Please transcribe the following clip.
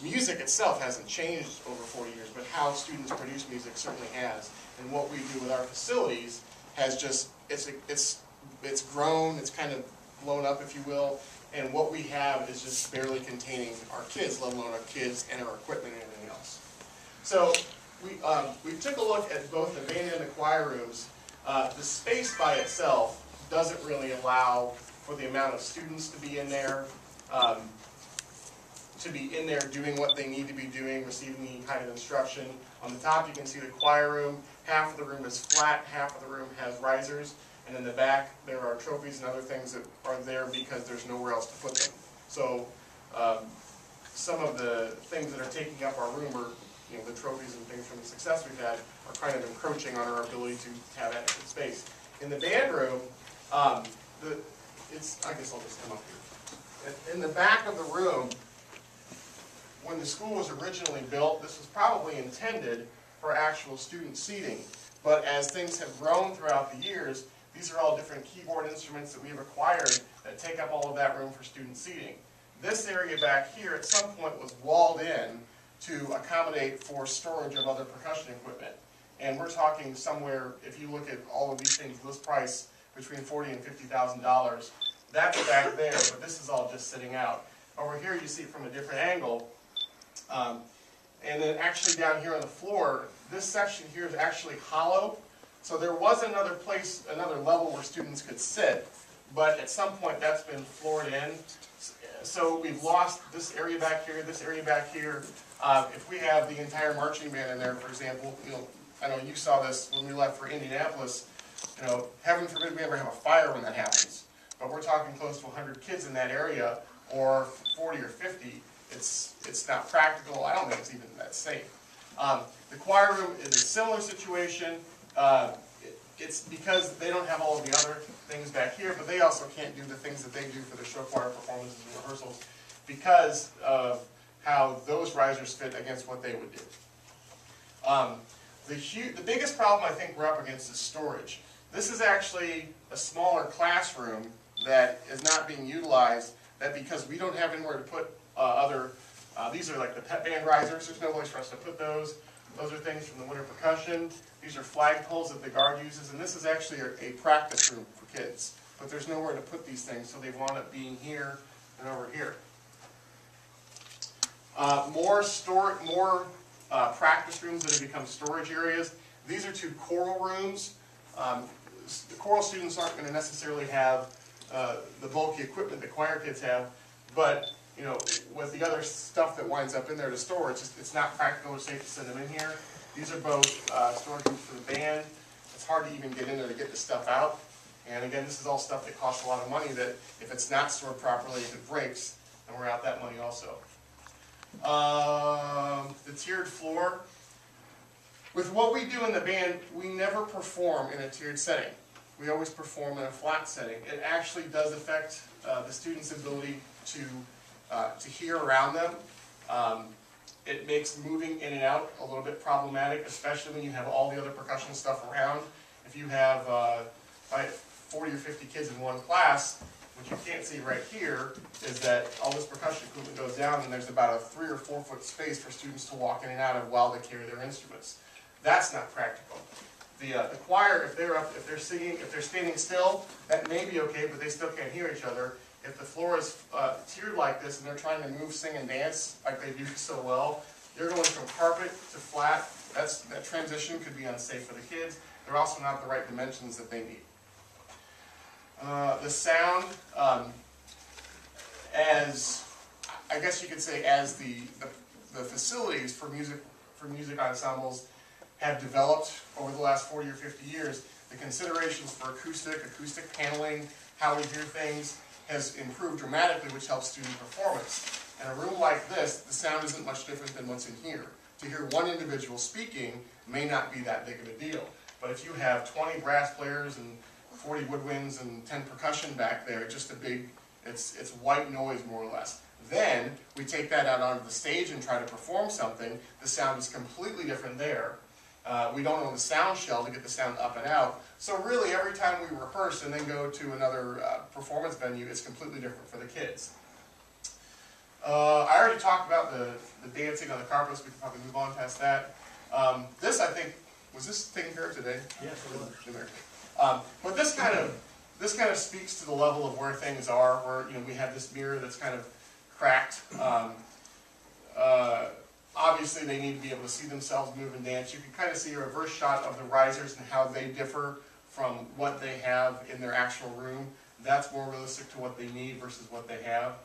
music itself hasn't changed over 40 years, but how students produce music certainly has. And what we do with our facilities has just, it's grown, it's kind of blown up, if you will, and what we have is just barely containing our kids, let alone our kids and our equipment and everything else. So we took a look at both the band and the choir rooms. The space by itself doesn't really allow for the amount of students to be in there, doing what they need to be doing, receiving the kind of instruction. On the top you can see the choir room. Half of the room is flat, half of the room has risers, and in the back there are trophies and other things that are there because there's nowhere else to put them. So some of the things that are taking up our room are, you know, the trophies and things from the success we've had are kind of encroaching on our ability to have adequate space. In the band room, I guess I'll just come up here. In the back of the room, when the school was originally built, this was probably intended for actual student seating. But as things have grown throughout the years, these are all different keyboard instruments that we have acquired that take up all of that room for student seating. This area back here at some point was walled in to accommodate for storage of other percussion equipment. And we're talking somewhere, if you look at all of these things, list price between $40,000 and $50,000. That's back there, but this is all just sitting out. Over here you see it from a different angle. And then actually down here on the floor, this section here is actually hollow. So there was another place, another level where students could sit, but at some point that's been floored in. So we've lost this area back here, this area back here. If we have the entire marching band in there, for example, you know, I know you saw this when we left for Indianapolis, you know, heaven forbid we ever have a fire when that happens. But we're talking close to 100 kids in that area, or 40 or 50. It's not practical. I don't think it's even that safe. The choir room is a similar situation. It's because they don't have all of the other things back here, but they also can't do the things that they do for the show choir performances and rehearsals because of how those risers fit against what they would do. The biggest problem I think we're up against is storage. This is actually a smaller classroom that is not being utilized, that because we don't have anywhere to put these are like the pep band risers, there's no place for us to put those. Those are things from the winter percussion. These are flagpoles that the guard uses, and this is actually a practice room for kids. But there's nowhere to put these things, so they wound up being here and over here. More practice rooms that have become storage areas. These are two choral rooms. The choral students aren't going to necessarily have the bulky equipment that choir kids have, but you know, with the other stuff that winds up in there to store, it's not practical or safe to send them in here. These are both storage rooms for the band. It's hard to even get in there to get the stuff out. And again, this is all stuff that costs a lot of money that if it's not stored properly, if it breaks, then we're out that money also. The tiered floor. With what we do in the band, we never perform in a tiered setting. We always perform in a flat setting. It actually does affect the students' ability to hear around them. It makes moving in and out a little bit problematic, especially when you have all the other percussion stuff around. If you have 40 or 50 kids in one class, what you can't see right here is that all this percussion equipment goes down and there's about a 3 or 4 foot space for students to walk in and out of while they carry their instruments. That's not practical. The choir, if they're singing, if they're standing still, that may be okay, but they still can't hear each other. If the floor is tiered like this and they're trying to move, sing, and dance like they do so well, they're going from carpet to flat. That transition could be unsafe for the kids. They're also not the right dimensions that they need. The sound, as I guess you could say, as the facilities for music ensembles have developed over the last 40 or 50 years, the considerations for acoustic paneling, how we hear things, has improved dramatically, which helps student performance. In a room like this, the sound isn't much different than what's in here. To hear one individual speaking may not be that big of a deal. But if you have 20 brass players and 40 woodwinds and 10 percussion back there, it's white noise more or less. Then we take that out onto the stage and try to perform something. The sound is completely different there. We don't own the sound shell to get the sound up and out. So really, every time we rehearse and then go to another performance venue, it's completely different for the kids. I already talked about the dancing on the carpets. We can probably move on past that. This, I think, was this taken care of today? Yes, it was. But this kind of speaks to the level of where things are. Where we have this mirror that's kind of cracked. Obviously, they need to be able to see themselves move and dance. You can kind of see a reverse shot of the risers and how they differ from what they have in their actual room. That's more realistic to what they need versus what they have.